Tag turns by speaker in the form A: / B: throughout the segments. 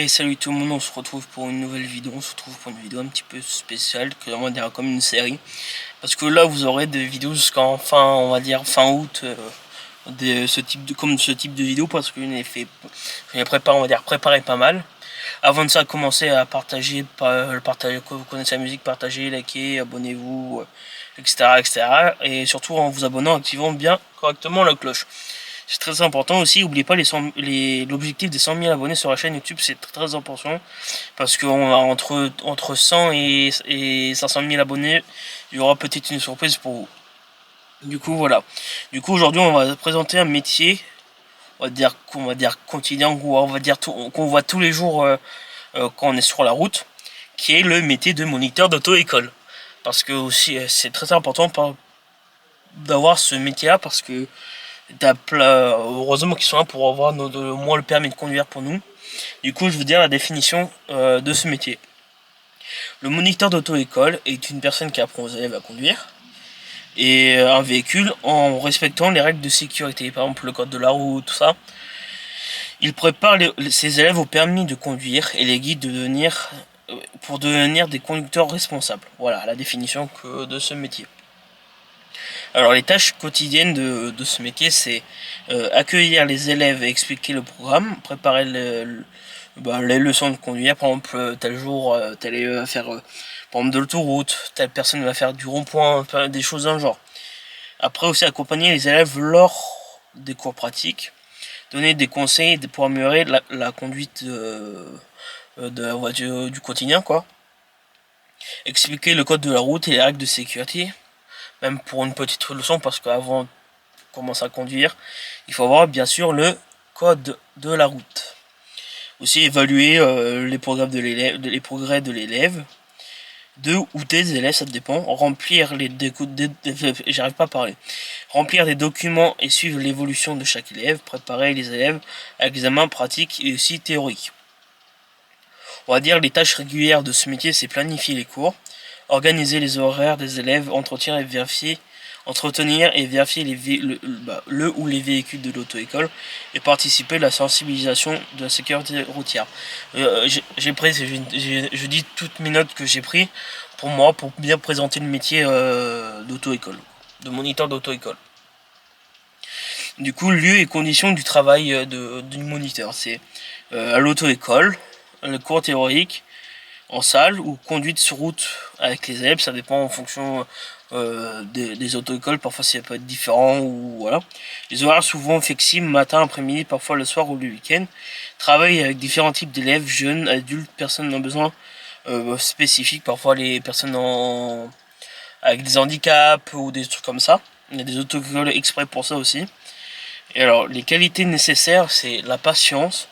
A: Et salut tout le monde, on se retrouve pour une nouvelle vidéo, on se retrouve pour une vidéo un petit peu spéciale, que on va dire comme une série. Parce que là vous aurez des vidéos jusqu'en fin, on va dire fin août, comme ce type de vidéo, parce que je les prépare, on va dire préparé pas mal. Avant de ça, commencez à partager, que vous connaissez la musique, partagez, likez, abonnez-vous, etc., etc. Et surtout en vous abonnant, activant bien correctement la cloche. C'est très important aussi, n'oubliez pas l'objectif des 100 000 abonnés sur la chaîne YouTube, c'est très important. Parce qu'on a entre 100 et 500 000 abonnés, il y aura peut-être une surprise pour vous. Du coup, voilà. Du coup, aujourd'hui, on va présenter un métier, qu'on va dire quotidien, qu'on voit tous les jours quand on est sur la route, qui est le métier de moniteur d'auto-école. Parce que aussi, c'est très important d'avoir ce métier-là, parce que heureusement qu'ils sont là pour avoir au moins le permis de conduire pour nous. Du coup, je vais dire la définition de ce métier. Le moniteur d'auto-école est une personne qui apprend aux élèves à conduire et un véhicule en respectant les règles de sécurité, par exemple le code de la route, tout ça. Il prépare ses élèves au permis de conduire et les guide pour devenir des conducteurs responsables. Voilà la définition de ce métier. Alors les tâches quotidiennes de ce métier, c'est accueillir les élèves et expliquer le programme, préparer les leçons de conduire. Par exemple, tel jour, tel élève va faire par exemple de l'autoroute, telle personne va faire du rond-point, des choses d'un genre. Après aussi accompagner les élèves lors des cours pratiques, donner des conseils pour améliorer la conduite de la voiture du quotidien, quoi. Expliquer le code de la route et les règles de sécurité, même pour une petite leçon, parce qu'avant de commencer à conduire, il faut avoir bien sûr le code de la route. Aussi évaluer les progrès de l'élève, ou des élèves, ça dépend. Remplir j'arrive pas à parler. Remplir des documents et suivre l'évolution de chaque élève. Préparer les élèves à l'examen pratique et aussi théorique. On va dire les tâches régulières de ce métier, c'est planifier les cours, organiser les horaires des élèves, entretenir et vérifier le ou les véhicules de l'auto-école et participer à la sensibilisation de la sécurité routière. Je dis toutes mes notes que j'ai prises pour moi, pour bien présenter le métier d'auto-école, de moniteur d'auto-école. Du coup, lieu et conditions du travail du moniteur, c'est à l'auto-école, le cours théorique, en salle ou conduite sur route avec les élèves, ça dépend en fonction des auto-écoles, parfois ça peut être différent, ou voilà. Les horaires souvent flexibles, matin, après-midi, parfois le soir ou le week-end. Travail avec différents types d'élèves, jeunes, adultes, personnes en besoin spécifiques, parfois les personnes avec des handicaps ou des trucs comme ça. Il y a des auto-écoles exprès pour ça aussi. Et alors, les qualités nécessaires, c'est la patience,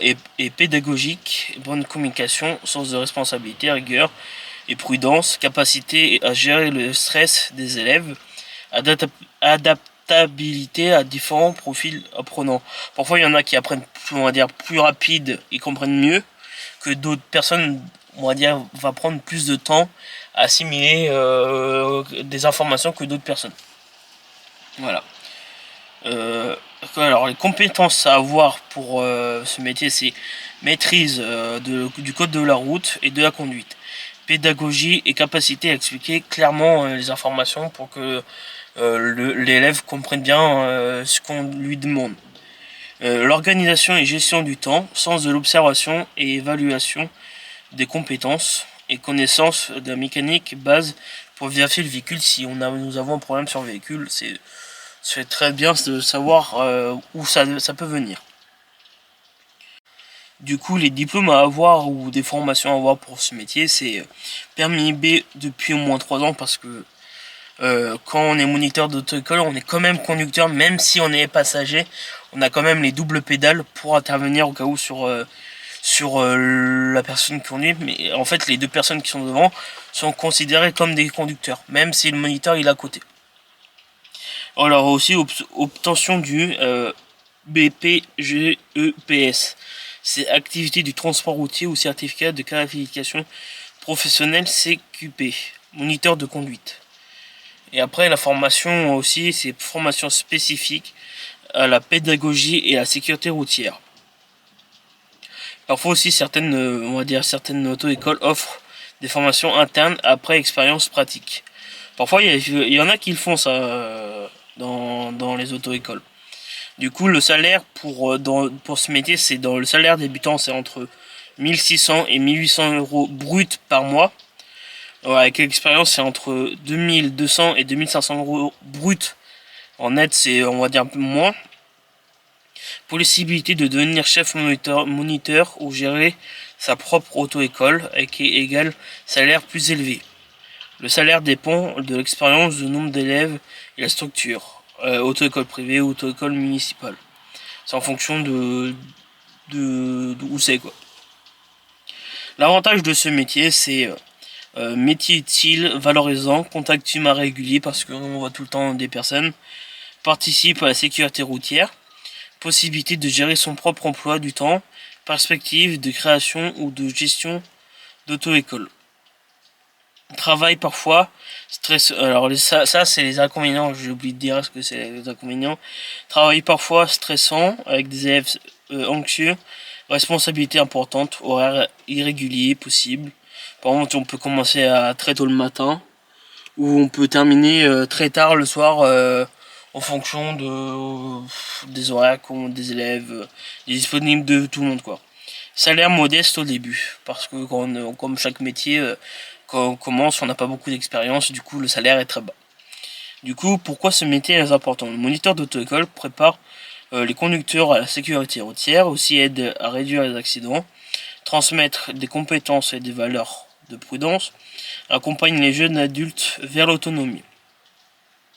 A: et pédagogique, bonne communication, sens de responsabilité, rigueur et prudence, capacité à gérer le stress des élèves, adaptabilité à différents profils apprenants. Parfois il y en a qui apprennent on va dire plus rapide et comprennent mieux, que d'autres personnes, on va dire, va prendre plus de temps à assimiler des informations que d'autres personnes. Voilà. Alors les compétences à avoir pour ce métier, c'est maîtrise du code de la route et de la conduite, pédagogie et capacité à expliquer clairement les informations pour que l'élève comprenne bien ce qu'on lui demande. L'organisation et gestion du temps, sens de l'observation et évaluation des compétences et connaissance de la mécanique base pour vérifier le véhicule si nous avons un problème sur le véhicule. C'est très bien de savoir où ça peut venir. Du coup, les diplômes à avoir ou des formations à avoir pour ce métier, c'est permis B depuis au moins 3 ans, parce que quand on est moniteur d'auto-école, on est quand même conducteur, même si on est passager, on a quand même les doubles pédales pour intervenir au cas où sur la personne qui conduit. Mais en fait, les deux personnes qui sont devant sont considérées comme des conducteurs, même si le moniteur il est à côté. Alors aussi obtention du BPGEPS, c'est activité du transport routier ou certificat de qualification professionnelle CQP, moniteur de conduite. Et après la formation aussi, c'est formation spécifique à la pédagogie et à la sécurité routière. Parfois aussi certaines, on va dire certaines auto-écoles offrent des formations internes après expérience pratique. Parfois il y en a qui le font ça dans les auto-écoles. Du coup le salaire pour ce métier, c'est dans le salaire débutant, c'est entre 1600 et 1800 euros brut par mois. Avec l'expérience, c'est entre 2200 et 2500 euros brut. En net, c'est, on va dire, un peu moins. Possibilité de devenir chef moniteur ou gérer sa propre auto-école, avec égal salaire plus élevé. Le salaire dépend de l'expérience, du nombre d'élèves et la structure. Auto-école privée ou auto-école municipale. C'est en fonction de où c'est, quoi. L'avantage de ce métier, c'est métier utile, valorisant, contact humain régulier parce qu'on voit tout le temps des personnes, participe à la sécurité routière, possibilité de gérer son propre emploi du temps, perspective de création ou de gestion d'auto-école. Travail parfois, stress. Alors ça c'est les inconvénients, j'ai oublié de dire ce que c'est les inconvénients. Travail parfois stressant, avec des élèves anxieux, responsabilité importante, horaire irrégulier possible. Par exemple, on peut commencer à très tôt le matin, ou on peut terminer très tard le soir, en fonction des horaires qu'ont des élèves, disponibles de tout le monde, quoi. Salaire modeste au début, parce que comme chaque métier, quand on commence, on n'a pas beaucoup d'expérience, du coup le salaire est très bas. Du coup, pourquoi ce métier est important? Le moniteur d'auto-école prépare les conducteurs à la sécurité routière, aussi aide à réduire les accidents, transmettre des compétences et des valeurs de prudence, accompagne les jeunes adultes vers l'autonomie.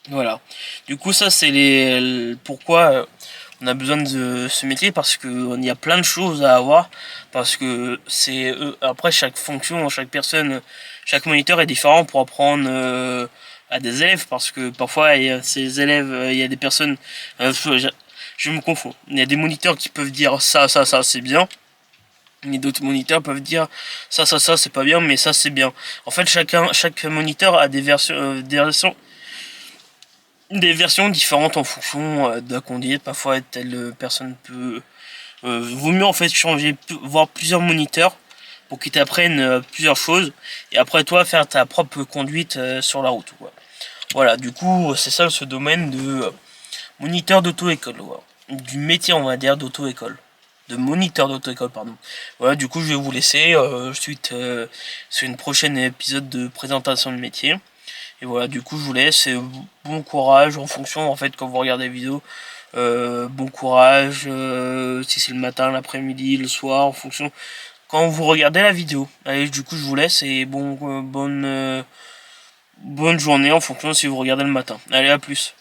A: Voilà. Du coup, ça c'est pourquoi on a besoin de ce métier, parce que il y a plein de choses à avoir, parce que c'est après chaque fonction, chaque personne, chaque moniteur est différent pour apprendre à des élèves, parce que parfois il y a ces élèves, il y a des personnes, je me confonds. Il y a des moniteurs qui peuvent dire ça c'est bien. Et d'autres moniteurs peuvent dire ça c'est pas bien, mais ça c'est bien. En fait, chaque moniteur a des versions différentes en fonction de la conduite. Parfois, telle personne peut. Vaut mieux en fait changer, voir plusieurs moniteurs pour qu'ils t'apprennent plusieurs choses, et après toi faire ta propre conduite sur la route, quoi. Voilà, du coup, c'est ça ce domaine de moniteur d'auto-école, ouais. Du métier, on va dire, d'auto-école. De moniteur d'auto-école, pardon. Voilà, du coup, je vais vous laisser suite sur une prochaine épisode de présentation de métier. Et voilà, du coup, je vous laisse. Bon courage en fonction, en fait, quand vous regardez la vidéo. Bon courage, si c'est le matin, l'après-midi, le soir, en fonction quand vous regardez la vidéo. Allez, du coup, je vous laisse et bonne journée en fonction si vous regardez le matin. Allez, à plus.